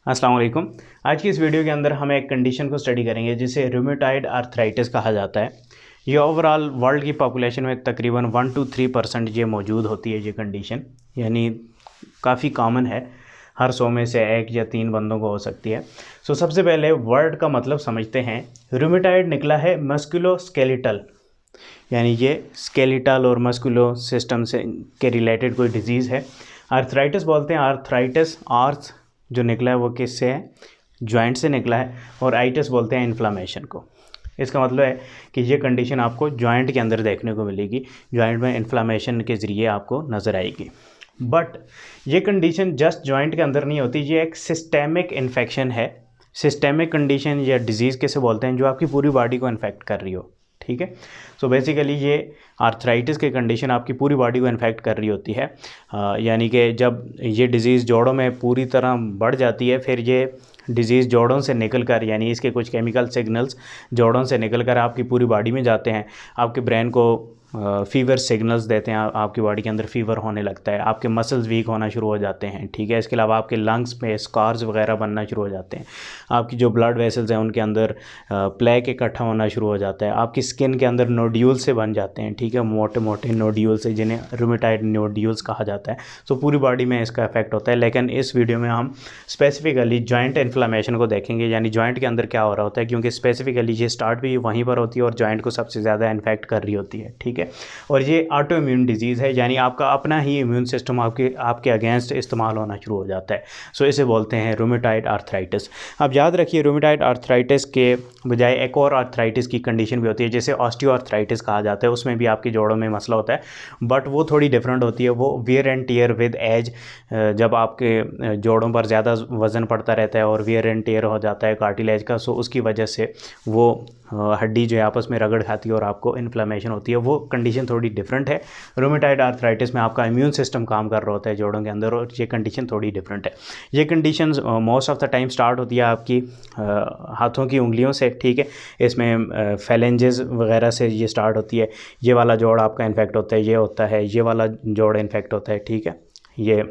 अस्सलाम वालेकुम। आज की इस वीडियो के अंदर हम एक कंडीशन को स्टडी करेंगे जिसे रूमेटॉइड आर्थराइटिस कहा जाता है। ये ओवरऑल वर्ल्ड की पॉपुलेशन में तकरीबन 1 to 3% ये मौजूद होती है। ये कंडीशन यानी काफ़ी कॉमन है, हर 100 में से 1 या 3 बंदों को हो सकती है। सबसे पहले वर्ड का मतलब समझते हैं। रूमेटॉइड निकला है मस्कुलोस्केलेटल, यानी ये स्केलेटल और मस्कुलो सिस्टम से के रिलेटेड कोई डिजीज़ है। आर्थराइटिस बोलते हैं, आर्थराइटिस आर्थ जो निकला है वो किससे है, जॉइंट से निकला है। और आइटिस बोलते हैं इन्फ्लामेशन को। इसका मतलब है कि ये कंडीशन आपको जॉइंट के अंदर देखने को मिलेगी, जॉइंट में इन्फ्लामेशन के ज़रिए आपको नज़र आएगी। बट ये कंडीशन जस्ट जॉइंट के अंदर नहीं होती, ये एक सिस्टेमिक इन्फेक्शन है। सिस्टेमिक कंडीशन या डिजीज़ कैसे बोलते हैं, जो आपकी पूरी बॉडी को इन्फेक्ट कर रही हो। ठीक है, सो बेसिकली ये आर्थराइटिस की कंडीशन आपकी पूरी बॉडी को इन्फेक्ट कर रही होती है। यानी कि जब ये डिज़ीज़ जोड़ों में पूरी तरह बढ़ जाती है, फिर ये डिज़ीज़ जोड़ों से निकल कर, यानी इसके कुछ केमिकल सिग्नल्स जोड़ों से निकल कर आपकी पूरी बॉडी में जाते हैं। आपके ब्रेन को फीवर सिग्नल्स देते हैं, आपकी बॉडी के अंदर फीवर होने लगता है, आपके मसल्स वीक होना शुरू हो जाते हैं। ठीक है, इसके अलावा आपके लंग्स में स्कार्स वगैरह बनना शुरू हो जाते हैं, आपकी जो ब्लड वेसल्स हैं उनके अंदर प्लेक इकट्ठा होना शुरू हो जाता है, आपकी स्किन के अंदर नोड्यूल से बन जाते हैं। ठीक है, मोटे मोटे नोड्यूल से, जिन्हें रूमेटॉइड नोड्यूल्स कहा जाता है। पूरी बॉडी में इसका इफेक्ट होता है। लेकिन इस वीडियो में हम स्पेसिफिकली जॉइंट इन्फ्लामेशन को देखेंगे, यानी जॉइंट के अंदर क्या हो रहा होता है, क्योंकि स्पेसिफिकली ये स्टार्ट भी वहीं पर होती है और जॉइंट को सबसे ज़्यादा इन्फेक्ट कर रही होती है। ठीक है, और ये ऑटो इम्यून डिजीज़ है, यानी आपका अपना ही इम्यून सिस्टम आपके अगेंस्ट इस्तेमाल होना शुरू हो जाता है। इसे बोलते हैं रूमेटॉइड आर्थराइटिस। अब याद रखिए, रूमेटॉइड आर्थराइटिस के बजाय एक और आर्थराइटिस की कंडीशन भी होती है, जिसे ऑस्टियोआर्थराइटिस कहा जाता है। उसमें भी आपके जोड़ों में मसला होता है, बट वो थोड़ी डिफरेंट होती है। वो wear and tear with age, जब आपके जोड़ों पर ज़्यादा वज़न पड़ता रहता है और वियर एंड टियर हो जाता है कार्टिलेज का, उसकी वजह से वो हड्डी जो है आपस में रगड़ खाती है और आपको इन्फ्लेमेशन होती है। वो कंडीशन थोड़ी डिफरेंट है। रूमेटॉइड आर्थराइटिस में आपका इम्यून सिस्टम काम कर रहा होता है जोड़ों के अंदर, और ये कंडीशन थोड़ी डिफरेंट है। ये condition most of the time start होती है आपकी हाथों की उंगलियों से। ठीक है, इसमें फेलेंजेस वगैरह से ये स्टार्ट होती है। ये वाला जोड़ आपका इन्फेक्ट होता है, ये होता है, ये वाला जोड़ इन्फेक्ट होता है। ठीक है, ये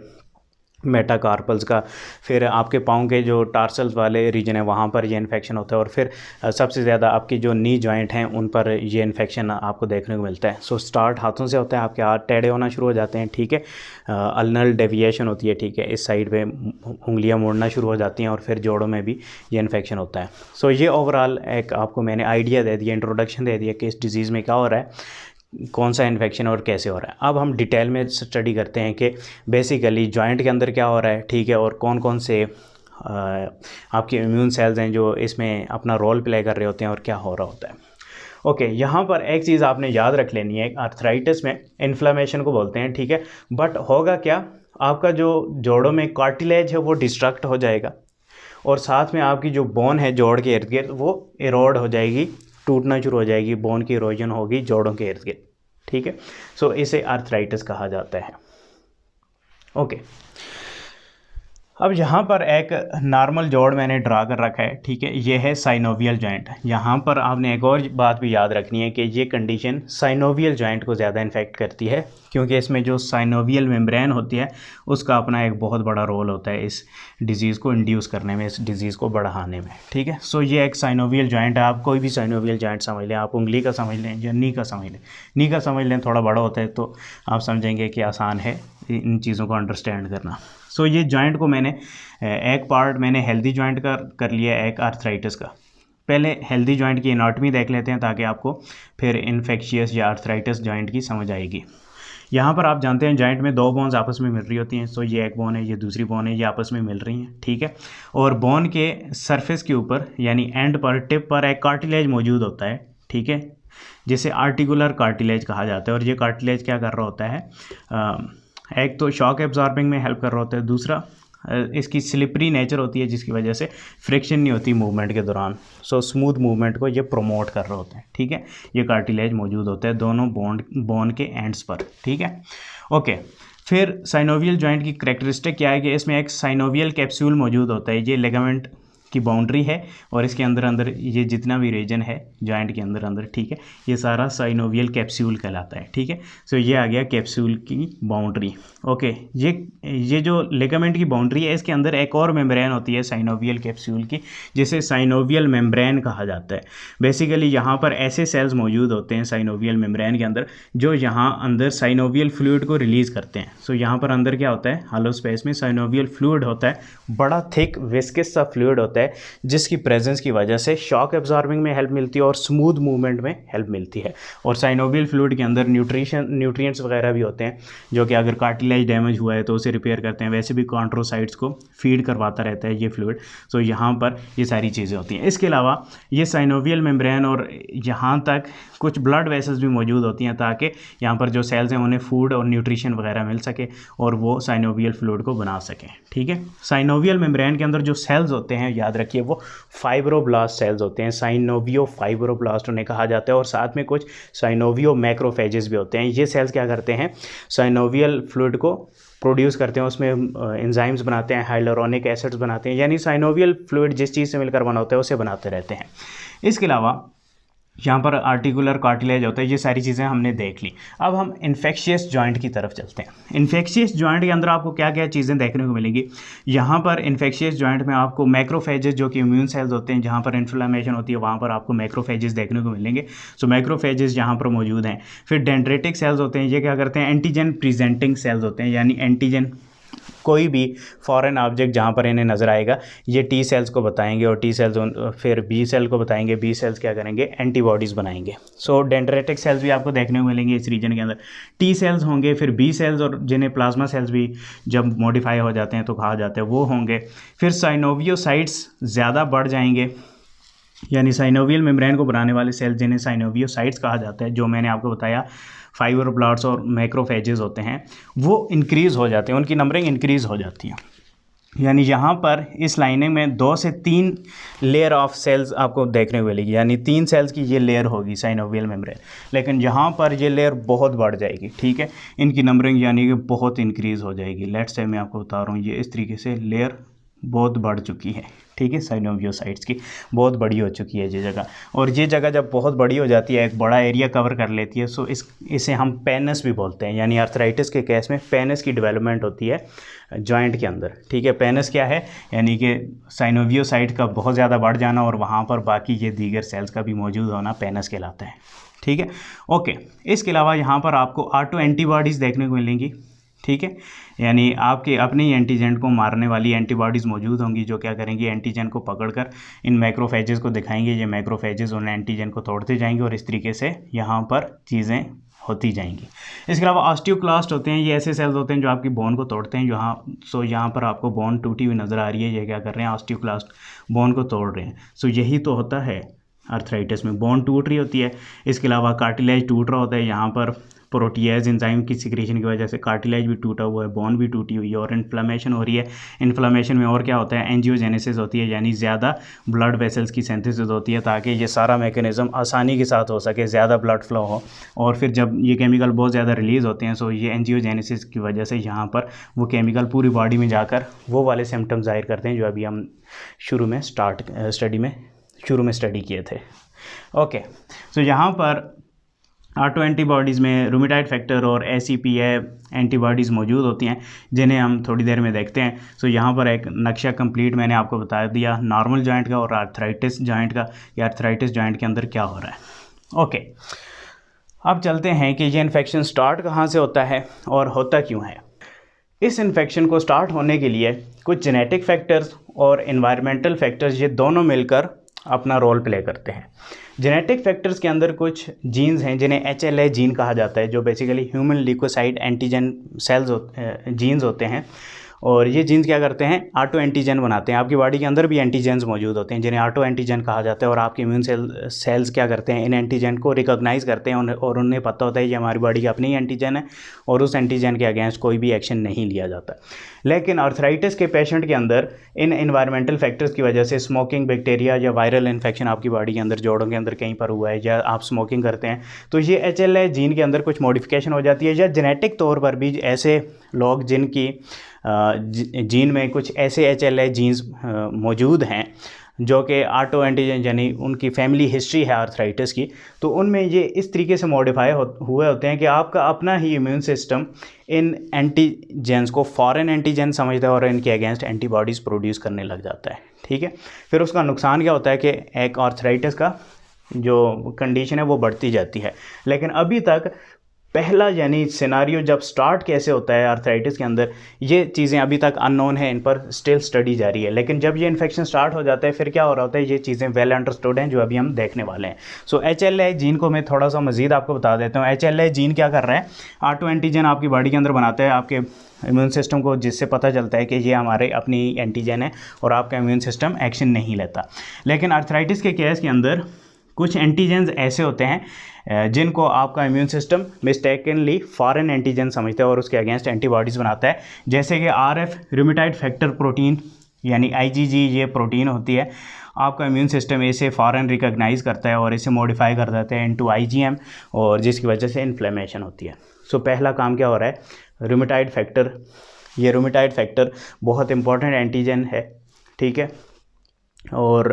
मेटाकार्पल्स का, फिर आपके पाँव के जो टार्सल्स वाले रीजन है वहाँ पर ये इन्फेक्शन होता है, और फिर सबसे ज़्यादा आपकी जो नी जॉइंट हैं उन पर ये इन्फेक्शन आपको देखने को मिलता है। स्टार्ट हाथों से होता है, आपके हाथ टेढ़े होना शुरू हो जाते हैं। ठीक है, अल्नल डेविएशन होती है। ठीक है, इस साइड पे उंगलियां मोड़ना शुरू हो जाती हैं, और फिर जोड़ों में भी ये इन्फेक्शन होता है। ये ओवरऑल एक आपको मैंने आइडिया दे दिया, इंट्रोडक्शन दे दिया कि इस डिज़ीज़ में क्या हो रहा है, कौन सा इन्फेक्शन और कैसे हो रहा है। अब हम डिटेल में स्टडी करते हैं कि बेसिकली जॉइंट के अंदर क्या हो रहा है। ठीक है, और कौन कौन से आपके इम्यून सेल्स हैं जो इसमें अपना रोल प्ले कर रहे होते हैं और क्या हो रहा होता है। ओके, यहाँ पर एक चीज़ आपने याद रख लेनी है, आर्थराइटिस में इन्फ्लेमेशन को बोलते हैं। ठीक है, बट होगा क्या, आपका जो जोड़ों में कार्टिलेज है वो डिस्ट्रक्ट हो जाएगा, और साथ में आपकी जो बोन है जोड़ के इर्द गिर्द वो इरोड हो जाएगी, टूटना शुरू हो जाएगी, बोन की इरोजन होगी जोड़ों के इर्द गिर्द। ठीक है, इसे आर्थराइटिस कहा जाता है। ओके, अब यहाँ पर एक नॉर्मल जोड़ मैंने ड्रा कर रखा है। ठीक है, ये है साइनोवियल जॉइंट। यहाँ पर आपने एक और बात भी याद रखनी है कि ये कंडीशन साइनोवियल जॉइंट को ज़्यादा इन्फेक्ट करती है, क्योंकि इसमें जो साइनोवियल मेम्ब्रेन होती है उसका अपना एक बहुत बड़ा रोल होता है इस डिज़ीज़ को इंड्यूस करने में, इस डिज़ीज़ को बढ़ाने में। ठीक है, ये एक साइनोवियल जॉइंट है। आप कोई भी साइनोवियल जॉइंट समझ लें, आप उंगली का समझ लें या नी का समझ लें। नी का समझ लें, थोड़ा बड़ा होता है तो आप समझेंगे कि आसान है इन चीज़ों को अंडरस्टैंड करना। ये जॉइंट को मैंने एक पार्ट मैंने हेल्दी जॉइंट का कर लिया, एक आर्थराइटिस का। पहले हेल्दी जॉइंट की एनाटॉमी देख लेते हैं ताकि आपको फिर इन्फेक्शियस या आर्थराइटिस जॉइंट की समझ आएगी। यहाँ पर आप जानते हैं जॉइंट में दो बोन्स आपस में मिल रही होती हैं। ये एक बोन है, ये दूसरी बोन है, ये आपस में मिल रही हैं। ठीक है, और बोन के सरफेस के ऊपर यानी एंड पर, टिप पर एक कार्टिलेज मौजूद होता है। ठीक है, जिसे आर्टिकुलर कार्टिलेज कहा जाता है। और ये कार्टिलेज क्या कर रहा होता है, एक तो शॉक एब्जॉर्बिंग में हेल्प कर रहा होता है, दूसरा इसकी स्लिपरी नेचर होती है जिसकी वजह से फ्रिक्शन नहीं होती मूवमेंट के दौरान। स्मूथ मूवमेंट को ये प्रमोट कर रहा होता है। ठीक है, ये कार्टिलेज मौजूद होता है दोनों बोन के एंड्स पर। ठीक है, ओके, फिर साइनोवियल जॉइंट की करेक्टरिस्टिक क्या है कि इसमें एक साइनोवियल कैप्सूल मौजूद होता है। ये लिगामेंट की बाउंड्री है और इसके अंदर अंदर ये जितना भी रीजन है जॉइंट के अंदर अंदर, ठीक है, ये सारा साइनोवियल कैप्सूल कहलाता है, ठीक है। सो ये आ गया कैप्सूल की बाउंड्री। ओके, ये जो लिगामेंट की बाउंड्री है इसके अंदर एक और मेम्ब्रेन होती है साइनोवियल कैप्सूल की, जिसे साइनोवियल मेम्ब्रेन कहा जाता है। बेसिकली यहाँ पर ऐसे सेल्स मौजूद होते हैं साइनोवियल मेम्ब्रेन के अंदर जो यहाँ अंदर साइनोवियल फ्लूइड को रिलीज़ करते हैं। सो यहाँ पर अंदर क्या होता है, हॉलो स्पेस में साइनोवियल फ्लूइड होता है, बड़ा थिक विस्कस सा फ्लूइड होता है जिसकी प्रेजेंस की वजह से शॉक एब्जॉर्बिंग में हेल्प मिलती है और स्मूथ मूवमेंट में हेल्प मिलती है। और साइनोवियल फ्लूइड के अंदर न्यूट्रिएंट्स वगैरह भी होते हैं जो कि अगर कार्टिलेज डैमेज हुआ है तो उसे रिपेयर करते हैं। वैसे भी कॉन्ट्रोसाइट्स को फीड करवाता रहता है ये फ्लूइड। सो यहाँ पर ये सारी चीज़ें होती हैं। इसके अलावा ये साइनोवियल मेम्ब्रेन और यहाँ तक कुछ ब्लड वेसल्स भी मौजूद होती हैं ताकि यहाँ पर जो सेल्स हैं उन्हें फूड और न्यूट्रिशन वगैरह मिल सके और वो साइनोवियल फ्लूइड को बना सकें, ठीक है। साइनोवियल मेम्ब्रेन के अंदर जो सेल्स होते हैं, याद रखिए, वो फाइब्रोब्लास्ट सेल्स होते हैं। साइनोवियो फाइब्रोब्लास्ट उन्हें कहा जाता है और साथ में कुछ साइनोवियो मैक्रोफेजेस भी होते हैं। ये सेल्स क्या करते हैं, साइनोवियल फ्लूइड को प्रोड्यूस करते हैं, उसमें एंजाइम्स बनाते हैं, हाइलुरोनिक एसिड्स बनाते हैं, यानी साइनोवियल फ्लूइड जिस चीज़ से मिलकर बना होता है उसे बनाते रहते हैं। इसके अलावा यहाँ पर आर्टिकुलर कार्टिलेज होता है। ये सारी चीज़ें हमने देख ली। अब हम इन्फेक्शियस जॉइंट की तरफ चलते हैं। इन्फेक्शियस जॉइंट के अंदर आपको क्या क्या चीज़ें देखने को मिलेंगी। यहाँ पर इन्फेक्शियस जॉइंट में आपको मैक्रोफेजेस जो कि इम्यून सेल्स होते हैं, जहाँ पर इन्फ्लेमेशन होती है वहाँ पर आपको मैक्रोफेजेस देखने को मिलेंगे। सो मैक्रोफेजेस यहाँ पर मौजूद हैं। फिर डेंड्रेटिक सेल्स होते हैं, ये क्या करते हैं, एंटीजन प्रेजेंटिंग सेल्स होते हैं, यानी एंटीजन कोई भी फॉरेन ऑब्जेक्ट जहाँ पर इन्हें नज़र आएगा ये टी सेल्स को बताएंगे और टी सेल्स फिर बी सेल को बताएंगे, बी सेल्स क्या करेंगे, एंटीबॉडीज़ बनाएंगे। सो डेंड्रेटिक सेल्स भी आपको देखने को मिलेंगे इस रीजन के अंदर। टी सेल्स होंगे, फिर बी सेल्स और जिन्हें प्लाज्मा सेल्स भी जब मॉडिफाई हो जाते हैं तो कहा जाता है वो होंगे। फिर साइनोवियोसाइट्स ज़्यादा बढ़ जाएंगे, यानी साइनोवियल मेम्ब्रेन को बनाने वाले सेल जिन्हें साइनोवियोसाइट्स कहा जाता है, जो मैंने आपको बताया फाइब्रोब्लास्ट्स और मैक्रोफेजेस होते हैं, वो इंक्रीज़ हो जाते हैं, उनकी नंबरिंग इंक्रीज़ हो जाती है। यानी यहाँ पर इस लाइनिंग में 2 से 3 लेयर ऑफ सेल्स आपको देखने को मिलेगी, यानी 3 सेल्स की ये लेयर होगी साइनोवियल मेम्ब्रेन। लेकिन यहाँ पर ये लेयर बहुत बढ़ जाएगी, ठीक है, इनकी नंबरिंग यानी कि बहुत इंक्रीज़ हो जाएगी। लेट्स से मैं आपको बता रहा हूँ, ये इस तरीके से लेयर बहुत बढ़ चुकी है, ठीक है, साइनोवियोसाइट्स की बहुत बड़ी हो चुकी है ये जगह। और ये जगह जब बहुत बड़ी हो जाती है, एक बड़ा एरिया कवर कर लेती है, सो इसे हम पेनस भी बोलते हैं। यानी आर्थराइटिस के केस में पेनस की डेवलपमेंट होती है जॉइंट के अंदर, ठीक है। पेनस क्या है, यानी कि साइनोवियोसाइट का बहुत ज़्यादा बढ़ जाना और वहाँ पर बाकी ये दीगर सेल्स का भी मौजूद होना पेनस कहलाता है, ठीक है। ओके, इसके अलावा यहाँ पर आपको ऑटो एंटीबॉडीज़ देखने को मिलेंगी, ठीक है, यानी आपके अपने ही एंटीजन को मारने वाली एंटीबॉडीज़ मौजूद होंगी जो क्या करेंगी, एंटीजन को पकड़कर इन मैक्रोफेजेस को दिखाएंगे। ये मैक्रोफेजेस उन एंटीजन को तोड़ते जाएंगे और इस तरीके से यहाँ पर चीज़ें होती जाएंगी। इसके अलावा ऑस्टियोक्लास्ट होते हैं, ये ऐसे सेल्स होते हैं जो आपकी बोन को तोड़ते हैं। यहाँ पर आपको बोन टूटी हुई नज़र आ रही है, ये क्या कर रहे हैं, ऑस्टियोक्लास्ट बोन को तोड़ रहे हैं। सो यही तो होता है आर्थराइटिस में, बोन टूट रही होती है। इसके अलावा कार्टिलेज टूट रहा होता है, यहाँ पर प्रोटीएज एंजाइम की सिक्रेशन की वजह से कार्टिलेज भी टूटा हुआ है, बोन भी टूटी हुई है और इन्फ्लेमेशन हो रही है। इन्फ्लेमेशन में और क्या होता है, एंजियोजेनेसिस होती है, यानी ज़्यादा ब्लड वेसल्स की सिंथेसिस होती है ताकि ये सारा मैकेनिज्म आसानी के साथ हो सके, ज़्यादा ब्लड फ्लो हो। और फिर जब ये केमिकल बहुत ज़्यादा रिलीज़ होते हैं, सो ये एंजियोजेनेसिस की वजह से यहाँ पर वो केमिकल पूरी बॉडी में जाकर वो वाले सिम्टम्स ज़ाहिर करते हैं जो अभी हम शुरू में स्टडी किए थे। ओके, सो यहाँ पर ऑटो एंटीबॉडीज़ में रूमेटाइड फैक्टर और ACPA एंटीबॉडीज़ मौजूद होती हैं जिन्हें हम थोड़ी देर में देखते हैं। सो यहाँ पर एक नक्शा कंप्लीट मैंने आपको बता दिया नॉर्मल जॉइंट का और आर्थराइटिस जॉइंट का, या आर्थराइटिस जॉइंट के अंदर क्या हो रहा है। ओके, अब चलते हैं कि ये इन्फेक्शन स्टार्ट कहाँ से होता है और होता क्यों है। इस इन्फेक्शन को स्टार्ट होने के लिए कुछ जेनेटिक फैक्टर्स और एनवायरमेंटल फैक्टर्स ये दोनों मिलकर अपना रोल प्ले करते हैं। जेनेटिक फैक्टर्स के अंदर कुछ जीन्स हैं जिन्हें HLA जीन कहा जाता है, जो basically human leukocyte antigen cells genes होते हैं। और ये जीन्स क्या करते हैं, ऑटो एंटीजन बनाते हैं। आपकी बॉडी के अंदर भी एंटीजेंस मौजूद होते हैं जिन्हें ऑटो एंटीजन कहा जाता है। और आपके इम्यून सेल्स क्या करते हैं, इन एंटीजन को रिकॉग्नाइज़ करते हैं और उन्हें पता होता है ये हमारी बॉडी का अपनी एंटीजन है और उस एंटीजन के अगेंस्ट कोई भी एक्शन नहीं लिया जाता। लेकिन आर्थराइटिस के पेशेंट के अंदर इन एनवायरमेंटल फैक्टर्स की वजह से स्मोकिंग, बैक्टीरिया या वायरल इन्फेक्शन आपकी बॉडी के अंदर, जोड़ों के अंदर कहीं पर हुआ है, या आप स्मोकिंग करते हैं, तो ये HLA जीन के अंदर कुछ मॉडिफिकेशन हो जाती है। या जेनेटिक तौर पर भी ऐसे लोग जिनकी जीन में कुछ ऐसे HLA जीन्स मौजूद हैं जो कि ऑटो एंटीजन यानी उनकी फैमिली हिस्ट्री है आर्थराइटिस की, तो उनमें ये इस तरीके से मॉडिफाई हुए होते हैं कि आपका अपना ही इम्यून सिस्टम इन एंटीजेंस को फॉरेन एंटीजन समझता है और इनके अगेंस्ट एंटीबॉडीज़ प्रोड्यूस करने लग जाता है। ठीक है, फिर उसका नुकसान क्या होता है कि एक आर्थराइटिस का जो कंडीशन है वो बढ़ती जाती है। लेकिन अभी तक पहला यानी सिनारियो जब स्टार्ट कैसे होता है आर्थराइटिस के अंदर, ये चीज़ें अभी तक अननोन है, इन पर स्टिल स्टडी जारी है। लेकिन जब ये इन्फेक्शन स्टार्ट हो जाता है फिर क्या हो रहा होता है, ये चीज़ें वेल अंडरस्टूड हैं जो अभी हम देखने वाले हैं। सो HLA जीन को मैं थोड़ा सा मजीद आपको बता देता हूँ। HLA जीन क्या कर रहा है, ऑटो एंटीजन आपकी बॉडी के अंदर बनाता है आपके इम्यून सिस्टम को, जिससे पता चलता है कि ये हमारे अपनी एंटीजन है और आपका इम्यून सिस्टम एक्शन नहीं लेता। लेकिन आर्थराइटिस के केस के अंदर कुछ एंटीजेंस ऐसे होते हैं जिनको आपका immune system mistakenly foreign antigen समझता है और उसके अगेंस्ट एंटीबॉडीज़ बनाता है। जैसे कि RF रूमेटॉइड फैक्टर प्रोटीन यानी IgG ये प्रोटीन होती है, आपका इम्यून सिस्टम इसे फॉरेन रिकॉग्नाइज करता है और इसे मॉडिफाई कर देते हैं इनटू IgM, और जिसकी वजह से इन्फ्लेमेशन होती है। सो पहला काम क्या हो रहा है, रूमेटॉइड फैक्टर, ये रूमेटॉइड फैक्टर बहुत इंपॉर्टेंट एंटीजन है। ठीक है, और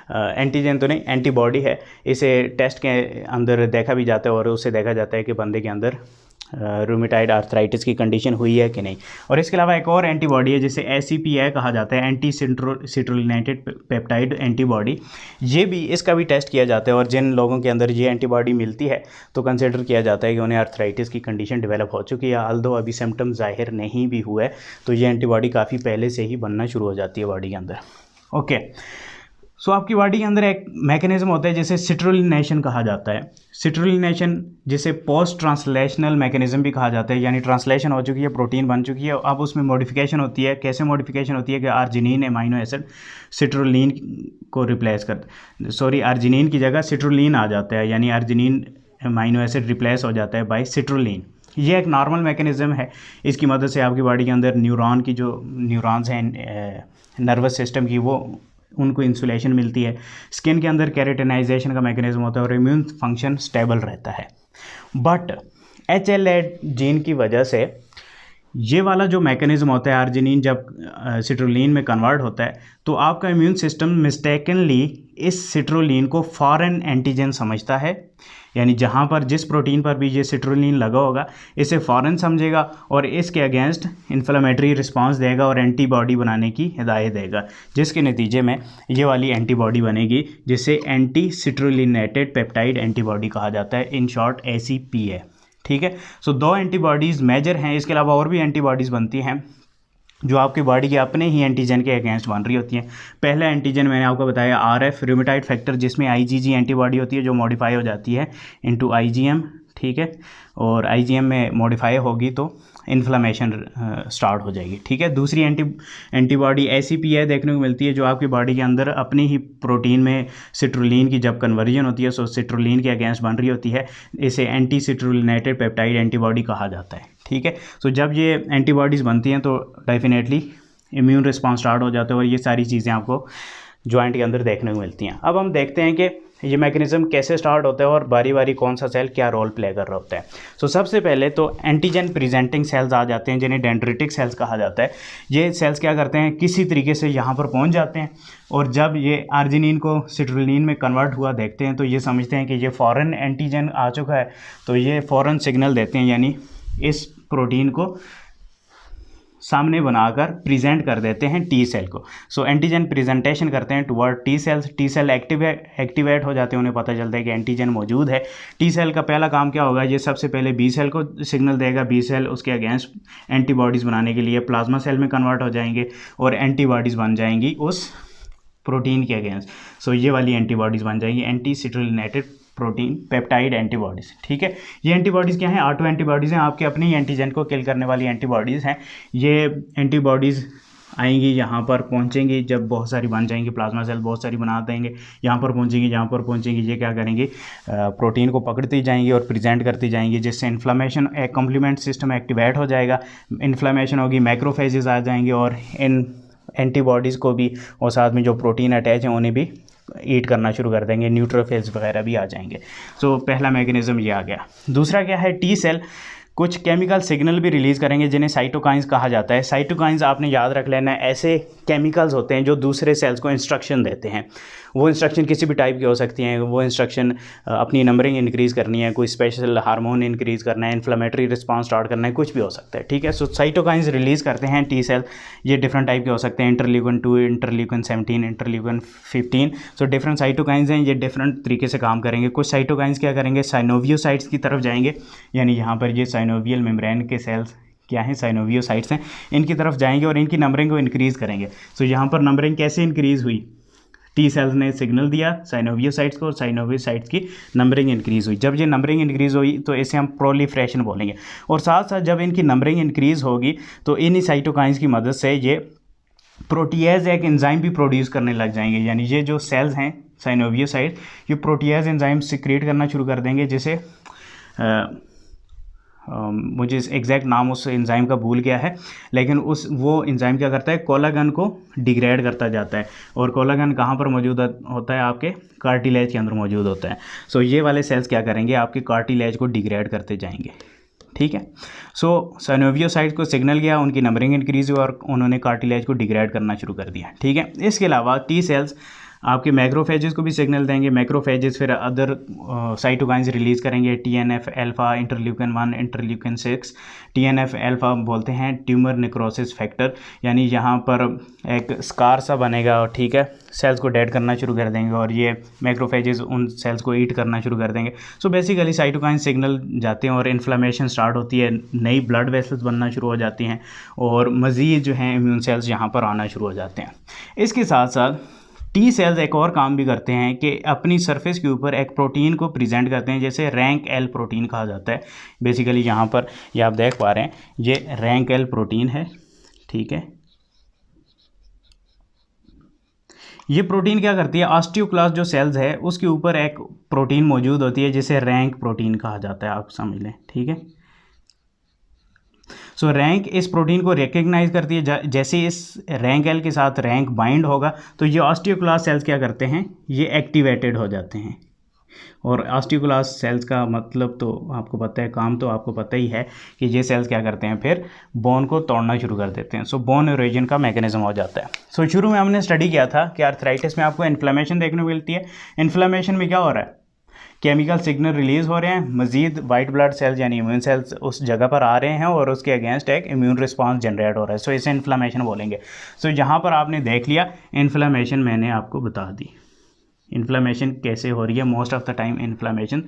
एंटीजन तो नहीं, एंटीबॉडी है। इसे टेस्ट के अंदर देखा भी जाता है और उससे देखा जाता है कि बंदे के अंदर रूमेटॉइड आर्थराइटिस की कंडीशन हुई है कि नहीं। और इसके अलावा एक और एंटीबॉडी है जिसे ACPA कहा जाता है, एंटी सिट्रुलिनेटेड पेप्टाइड एंटीबॉडी। ये भी, इसका भी टेस्ट किया जाता है और जिन लोगों के अंदर ये एंटीबॉडी मिलती है तो कंसिडर किया जाता है कि उन्हें आर्थराइटिस की कंडीशन डेवलप हो चुकी है। ऑल्दो अभी सिम्टम जाहिर नहीं भी हुए तो ये एंटीबॉडी काफ़ी पहले से ही बनना शुरू हो जाती है बॉडी के अंदर। ओके, सो आपकी बॉडी के अंदर एक मैकेनिज्म होता है जिसे सिट्रुलिनेशन कहा जाता है। सिट्रुलिनेशन जिसे पोस्ट ट्रांसलेशनल मैकेनिज्म भी कहा जाता है, यानी ट्रांसलेशन हो चुकी है, प्रोटीन बन चुकी है, अब उसमें मॉडिफिकेशन होती है। कैसे मॉडिफिकेशन होती है कि आर्जिनिन एमाइनो एसिड सिट्रुलिन को रिप्लेस आर्जिनिन की जगह सिट्रुलिन आ जाता है, यानी आर्जिनिन एमाइनो एसिड रिप्लेस हो जाता है बाय सिट्रुलिन। ये एक नॉर्मल मैकेनिज्म है। इसकी मदद से आपकी बॉडी के अंदर न्यूरॉन्स हैं नर्वस सिस्टम की, वो उनको इंसुलेशन मिलती है। स्किन के अंदर कैरेटिनाइजेशन का मैकेनिज्म होता है और इम्यून फंक्शन स्टेबल रहता है। बट HLA जीन की वजह से ये वाला जो मैकेनिज्म होता है, आर्जिनिन जब सिट्रुलिन में कन्वर्ट होता है तो आपका इम्यून सिस्टम मिस्टेकनली इस सिट्रुलिन को फॉरेन एंटीजन समझता है, यानी जहाँ पर जिस प्रोटीन पर भी ये सिट्रुलिन लगा होगा इसे फॉरेन समझेगा और इसके अगेंस्ट इन्फ्लेमेटरी रिस्पांस देगा और एंटीबॉडी बनाने की हिदायत देगा, जिसके नतीजे में ये वाली एंटीबॉडी बनेगी जिसे एंटी सिट्रुलिनेटेड पेप्टाइड एंटीबॉडी कहा जाता है, इन शॉर्ट ACPA। ठीक है, सो 2 एंटीबॉडीज़ मेजर हैं। इसके अलावा और भी एंटीबॉडीज़ बनती हैं जो आपकी बॉडी के अपने ही एंटीजन के अगेंस्ट बन रही होती हैं। पहला एंटीजन मैंने आपको बताया RF रूमेटॉइड फैक्टर, जिसमें IgG एंटीबॉडी होती है जो मॉडिफाई हो जाती है इनटू IgM। ठीक है, और IgM में मॉडिफाई होगी तो इन्फ्लेमेशन स्टार्ट हो जाएगी। ठीक है, दूसरी एंटीबॉडी ACPA देखने को मिलती है जो आपकी बॉडी के अंदर अपनी ही प्रोटीन में सिट्रुलिन की जब कन्वर्जन होती है सो सिट्रुलिन के अगेंस्ट बन रही होती है, इसे एंटी सिट्रुलिनेटेड पेप्टाइड एंटीबॉडी कहा जाता है। ठीक है, सो जब ये एंटीबॉडीज़ बनती हैं तो डेफिनेटली इम्यून रिस्पॉन्स स्टार्ट हो जाता है और ये सारी चीज़ें आपको जॉइंट के अंदर देखने को मिलती हैं। अब हम देखते हैं कि ये मैकेनिज्म कैसे स्टार्ट होता है और बारी बारी कौन सा सेल क्या रोल प्ले कर रहा होता है। सो सबसे पहले तो एंटीजन प्रेजेंटिंग सेल्स आ जाते हैं जिन्हें डेंड्रिटिक सेल्स कहा जाता है। ये सेल्स क्या करते हैं, किसी तरीके से यहाँ पर पहुँच जाते हैं और जब ये आर्जिनिन को सिट्रुलिन में कन्वर्ट हुआ देखते हैं तो ये समझते हैं कि ये फॉरेन एंटीजन आ चुका है, तो ये फॉरेन सिग्नल देते हैं, यानी इस प्रोटीन को सामने बनाकर प्रेजेंट कर देते हैं T सेल को। सो एंटीजन प्रेजेंटेशन करते हैं toward T cells. T cell activate हो जाते हैं, उन्हें पता चलता है कि एंटीजन मौजूद है। T सेल का पहला काम क्या होगा, ये सबसे पहले B सेल को सिग्नल देगा। B सेल उसके अगेंस्ट एंटीबॉडीज़ बनाने के लिए प्लाज्मा सेल में कन्वर्ट हो जाएंगे और एंटीबॉडीज़ बन जाएंगी उस प्रोटीन के अगेंस्ट। सो ये वाली एंटीबॉडीज़ बन जाएंगी एंटी सिट्रुलिनेटेड प्रोटीन पेप्टाइड एंटीबॉडीज़। ठीक है, ये एंटीबॉडीज़ क्या हैं, ऑटो एंटीबॉडीज़ हैं, आपके अपने ही एंटीजन को किल करने वाली एंटीबॉडीज़ हैं। ये एंटीबॉडीज़ आएंगी, यहाँ पर पहुँचेंगी, जब बहुत सारी बन जाएंगी, प्लाज्मा सेल बहुत सारी बना देंगे, यहाँ पर पहुँचेंगी, यहाँ पर पहुँचेंगी, ये क्या करेंगी, प्रोटीन को पकड़ती जाएंगी और प्रेजेंट करती जाएंगी, जिससे इन्फ्लेमेशन एक कॉम्प्लीमेंट सिस्टम एक्टिवेट हो जाएगा। इन्फ्लेमेशन होगी, मैक्रोफेजेस आ जाएंगे और इन एंटीबॉडीज़ को भी और साथ में जो प्रोटीन अटैच हैं उन्हें भी ईट करना शुरू कर देंगे, न्यूट्रोफिल्स वगैरह भी आ जाएंगे। सो पहला मैकेनिज्म ये आ गया। दूसरा क्या है, T सेल कुछ केमिकल सिग्नल भी रिलीज़ करेंगे जिन्हें साइटोकाइंस कहा जाता है। साइटोकाइंस आपने याद रख लेना है, ऐसे केमिकल्स होते हैं जो दूसरे सेल्स को इंस्ट्रक्शन देते हैं। वो इंस्ट्रक्शन किसी भी टाइप की हो सकती हैं। वो इंस्ट्रक्शन अपनी नंबरिंग इंक्रीज़ करनी है, कोई स्पेशल हार्मोन इंक्रीज़ करना है, इन्फ्लेमेटरी रिस्पांस स्टार्ट करना है, कुछ भी हो सकता है, ठीक है। सो साइटोकाइंस रिलीज़ करते हैं टी सेल। ये डिफरेंट टाइप के हो सकते हैं, interleukin 2, interleukin 17, interleukin 15। So different cytokines हैं, ये डिफरेंट तरीके से काम करेंगे। कुछ साइटोकाइंस क्या करेंगे, साइनोवियोसाइट्स की तरफ जाएंगे, यानी यहाँ पर ये साइनोवियल मेम्ब्रेन के सेल्स क्या हैं, साइनोवियोसाइट्स हैं, इनकी तरफ जाएंगे और इनकी नंबरिंग को इंक्रीज़ करेंगे। सो यहाँ पर नंबरिंग कैसे इंक्रीज़ हुई, टी सेल्स ने सिग्नल दिया साइनोवियोसाइट्स को, और साइनोवियोसाइट्स की नंबरिंग इंक्रीज़ हुई। जब ये नंबरिंग इंक्रीज़ हुई तो इसे हम प्रोलिफ्रेशन बोलेंगे। और साथ साथ जब इनकी नंबरिंग इंक्रीज़ होगी तो इन्हीं साइटोकाइंस की मदद से ये प्रोटीएज एक एंजाइम भी प्रोड्यूस करने लग जाएंगे, यानी ये जो सेल्स हैं साइनोवियोसाइट, ये प्रोटीएज एंजाइम सिक्रिएट करना शुरू कर देंगे, जिसे मुझे एग्जैक्ट नाम उस एंजाइम का भूल गया है, लेकिन वो एंजाइम क्या करता है, कोलागन को डिग्रेड करता जाता है। और कोलागन कहाँ पर मौजूद होता है, आपके कार्टिलेज के अंदर मौजूद होता है। सो ये वाले सेल्स क्या करेंगे, आपके कार्टिलेज को डिग्रेड करते जाएंगे, ठीक है। सो साइनोवियोसाइट्स को सिग्नल गया, उनकी नंबरिंग इंक्रीज हुई और उन्होंने कार्टिलेज को डिग्रेड करना शुरू कर दिया, ठीक है। इसके अलावा टी सेल्स आपके मैक्रोफेजेस को भी सिग्नल देंगे। मैक्रोफेजेस फिर अदर साइटोकाइंस रिलीज़ करेंगे, TNF alpha, interleukin 1, interleukin 6। TNF alpha बोलते हैं ट्यूमर नेक्रोसिस फैक्टर, यानी यहाँ पर एक स्कार सा बनेगा, ठीक है, सेल्स को डेड करना शुरू कर देंगे और ये मैक्रोफेजेस उन सेल्स को ईट करना शुरू कर देंगे। सो बेसिकली साइटोकाइन सिग्नल जाते हैं और इन्फ्लेमेशन स्टार्ट होती है, नई ब्लड वेसल्स बनना शुरू हो जाती हैं और मज़ीद जो हैं इम्यून सेल्स यहाँ पर आना शुरू हो जाते हैं। इसके साथ साथ टी सेल्स एक और काम भी करते हैं कि अपनी सरफेस के ऊपर एक प्रोटीन को प्रेजेंट करते हैं, जैसे रैंक एल प्रोटीन कहा जाता है। बेसिकली यहाँ पर ये आप देख पा रहे हैं, ये रैंक एल प्रोटीन है, ठीक है। ये प्रोटीन क्या करती है, ऑस्टियोक्लास्ट जो सेल्स है उसके ऊपर एक प्रोटीन मौजूद होती है जिसे रैंक प्रोटीन कहा जाता है, आप समझ लें, ठीक है। सो रैंक इस प्रोटीन को रिकग्नाइज करती है। जैसे इस रैंक एल के साथ रैंक बाइंड होगा तो ये ऑस्टियोक्लास्ट सेल्स क्या करते हैं, ये एक्टिवेटेड हो जाते हैं। और ऑस्टियोक्लास्ट सेल्स का मतलब तो आपको पता है, काम तो आपको पता ही है कि ये सेल्स क्या करते हैं, फिर बोन को तोड़ना शुरू कर देते हैं। सो बोन इरोजन का मैकेनिज्म हो जाता है। सो शुरू में हमने स्टडी किया था कि आर्थराइटिस में आपको इन्फ्लेमेशन देखने को मिलती है। इन्फ्लेमेशन में क्या हो रहा है, केमिकल सिग्नल रिलीज़ हो रहे हैं, मजीद वाइट ब्लड सेल्स यानी इम्यून सेल्स उस जगह पर आ रहे हैं और उसके अगेंस्ट एक इम्यून रिस्पांस जनरेट हो रहा है। सो इसे इन्फ्लेमेशन बोलेंगे। सो यहाँ पर आपने देख लिया इन्फ्लेमेशन, मैंने आपको बता दी इन्फ्लेमेशन कैसे हो रही है। Most of the time inflammation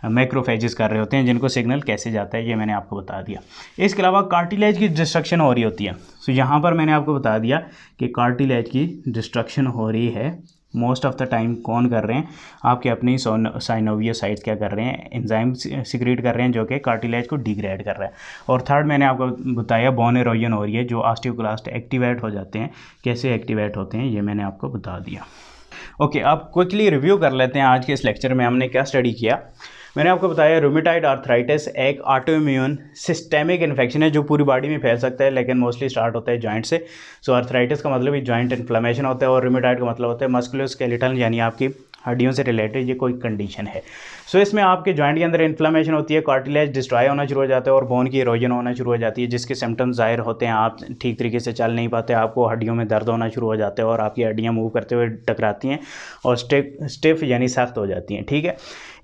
macrophages कर रहे होते हैं, जिनको सिग्नल कैसे जाता है ये मैंने आपको बता दिया। इसके अलावा कार्टिलेज की डिस्ट्रक्शन हो रही होती है। सो यहाँ पर मैंने आपको बता दिया कि कार्टिलेज की डिस्ट्रक्शन हो रही है मोस्ट ऑफ द टाइम। कौन कर रहे हैं, आपके अपनी साइनोवियोसाइट्स क्या कर रहे हैं, एंजाइम सिक्रीट कर रहे हैं जो कि कार्टिलेज को डिग्रेड कर रहा है। और थर्ड मैंने आपको बताया बोन इरोजन हो रही है, जो ऑस्टियोक्लास्ट एक्टिवेट हो जाते हैं। कैसे एक्टिवेट होते हैं ये मैंने आपको बता दिया। ओके, अब क्विकली रिव्यू कर लेते हैं आज के इस लेक्चर में हमने क्या स्टडी किया। मैंने आपको बताया रूमेटॉइड आर्थराइटिस एक ऑटोइम्यून सिस्टेमिक इन्फेक्शन है जो पूरी बॉडी में फैल सकता है, लेकिन मोस्टली स्टार्ट होता है जॉइंट से। सो आर्थराइटिस का मतलब ही जॉइंट इन्फ्लेमेशन होता है और रूमेटॉइड का मतलब होता है मस्कुलोस्केलेटल, यानी आपकी हड्डियों से रिलेटेड ये कोई कंडीशन है। सो इसमें आपके जॉइंट के अंदर इन्फ्लेमेशन होती है, कार्टिलेज डिस्ट्रॉय होना शुरू हो जाता है और बोन की इरोजन होना शुरू हो जाती है, जिसके सिम्टम्स जाहिर होते हैं। आप ठीक तरीके से चल नहीं पाते, आपको हड्डियों में दर्द होना शुरू हो जाता है और आपकी हड्डियाँ मूव करते हुए टकराती हैं और स्टिफ यानी सख्त हो जाती हैं, ठीक है।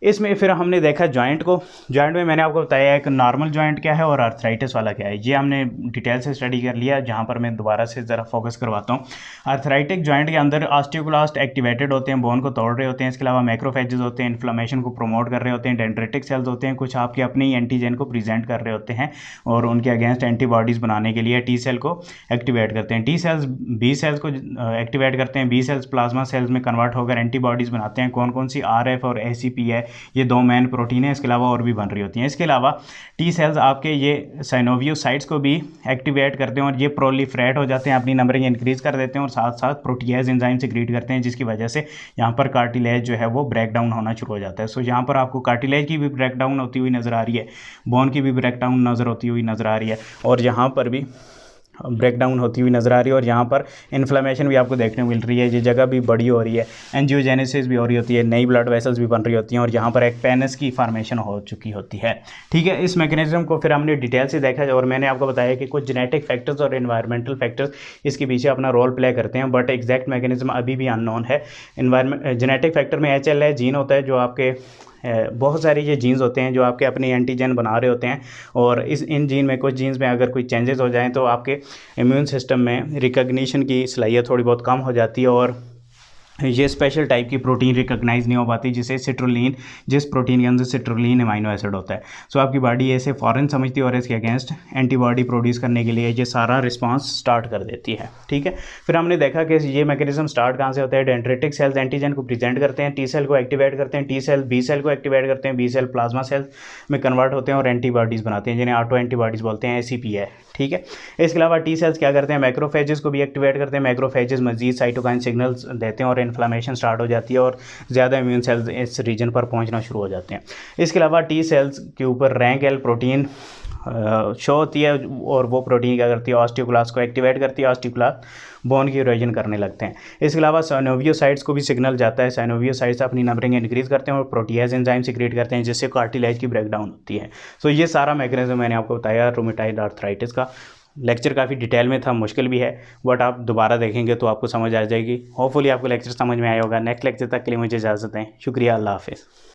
इसमें फिर हमने देखा जॉइंट को। जॉइंट में मैंने आपको बताया एक नॉर्मल जॉइंट क्या है और आर्थराइटिस वाला क्या है, ये हमने डिटेल से स्टडी कर लिया। जहाँ पर मैं दोबारा से ज़रा फोकस करवाता हूँ। आर्थराइटिक जॉइंट के अंदर ऑस्टियोक्लास्ट एक्टिवेटेड होते हैं, बोन को तोड़ रहे होते हैं। इसके अलावा मैक्रोफेजेस होते हैं, इन्फ्लेमेशन को प्रमोट कर रहे होते हैं। डेंड्रेटिक सेल्स होते हैं, कुछ आपके अपने ही एंटीजन को प्रेजेंट कर रहे होते हैं और उनके अगेंस्ट एंटीबॉडीज़ बनाने के लिए टी सेल को एक्टिवेट करते हैं। टी सेल्स बी सेल्स को एक्टिवेट करते हैं, बी सेल्स प्लाज्मा सेल्स में कन्वर्ट होकर एंटीबॉडीज़ बनाते हैं। कौन कौन सी, RF और ACP है, ये दो मेन प्रोटीन है। इसके अलावा और भी बन रही होती हैं। इसके अलावा टी सेल्स आपके ये साइनोवियोसाइट्स को भी एक्टिवेट करते हैं और ये प्रोलिफरेट हो जाते हैं, अपनी नंबरिंग इंक्रीज कर देते हैं और साथ साथ प्रोटीएज एंजाइम सिक्रीट करते हैं, जिसकी वजह से यहाँ पर कार्टिलेज जो है वो ब्रेक डाउन होना शुरू हो जाता है। सो यहाँ पर आपको कार्टिलेज की भी ब्रेक डाउन होती हुई नज़र आ रही है, बोन की भी ब्रेक डाउन होती हुई नज़र आ रही है और यहाँ पर भी ब्रेकडाउन होती हुई नज़र आ रही है और यहाँ पर इन्फ्लेमेशन भी आपको देखने को मिल रही है। ये जगह भी बड़ी हो रही है, एंजियोजेनेसिस भी हो रही होती है, नई ब्लड वेसल्स भी बन रही होती हैं और यहाँ पर एक पेनिस की फॉर्मेशन हो चुकी होती है। ठीक है, इस मैकेनिज्म को फिर हमने डिटेल से देखा और मैंने आपको बताया कि कुछ जेनेटिक फैक्टर्स और एनवायरमेंटल फैक्टर्स इसके पीछे अपना रोल प्ले करते हैं, बट एग्जैक्ट मैकेनिज्म अभी भी अननोन है। जेनेटिक फैक्टर में HLA जीन होता है जो आपके बहुत सारे ये जीन्स होते हैं जो आपके अपने एंटीजन बना रहे होते हैं और इन जीन में कुछ जीन्स में अगर कोई चेंजेस हो जाएं तो आपके इम्यून सिस्टम में रिकग्निशन की सलाहियत थोड़ी बहुत कम हो जाती है और ये स्पेशल टाइप की प्रोटीन रिकॉग्नाइज नहीं हो पाती जिसे सिट्रोलिन, जिस प्रोटीन के अंदर सिट्रोलिन अमाइनो एसिड होता है। सो आपकी बॉडी ऐसे फ़ौरन समझती है और इसके अगेंस्ट एंटीबॉडी प्रोड्यूस करने के लिए ये सारा रिस्पांस स्टार्ट कर देती है। ठीक है, फिर हमने देखा कि ये मैकेनिज्म स्टार्ट कहाँ से होता है। डेंड्रेटिक सेल्स एंटीजन को प्रेजेंट करते हैं, टी सेल को एक्टिवेट करते हैं, टी सेल बी सेल को एक्टिवेट करते हैं, बी सेल प्लाज्मा सेल्स में कन्वर्ट होते हैं और एंटीबॉडीज़ बनाते हैं जिन्हें ऑटो एंटीबॉडीज़ बोलते हैं, ACP है। ठीक है, इसके अलावा टी सेल्स क्या करते हैं, मैक्रोफेजेस को भी एक्टिवेट करते हैं। मैक्रोफेजेस मजीद साइटोकाइन सिग्नल्स देते हैं और इन्फ्लेमेशन स्टार्ट हो जाती है और ज़्यादा इम्यून सेल्स इस रीजन पर पहुंचना शुरू हो जाते हैं। इसके अलावा टी सेल्स के ऊपर रैंक एल प्रोटीन शो होती है और वो प्रोटीन क्या करती है, ऑस्टियोक्लास्ट को एक्टिवेट करती है, ऑस्टियोक्लास्ट बोन की इरोजन करने लगते हैं। इसके अलावा साइनोवियोसाइट्स को भी सिग्नल जाता है, साइनोवियोसाइट्स अपनी नंबरिंग इंक्रीज करते हैं और प्रोटीएज एंजाइम सीक्रेट करते हैं जिससे कार्टिलेज की ब्रेकडाउन होती है। सो ये सारा मैकेनिज्म मैंने आपको बताया रूमेटॉइड आर्थराइटिस का। लेक्चर काफ़ी डिटेल में था, मुश्किल भी है, बट आप दोबारा देखेंगे तो आपको समझ आ जाएगी। होपफुली आपको लेक्चर समझ में आया होगा। नेक्स्ट लेक्चर तक के लिए मुझे इजाज़त दें। शुक्रिया, अल्लाह हाफिज़।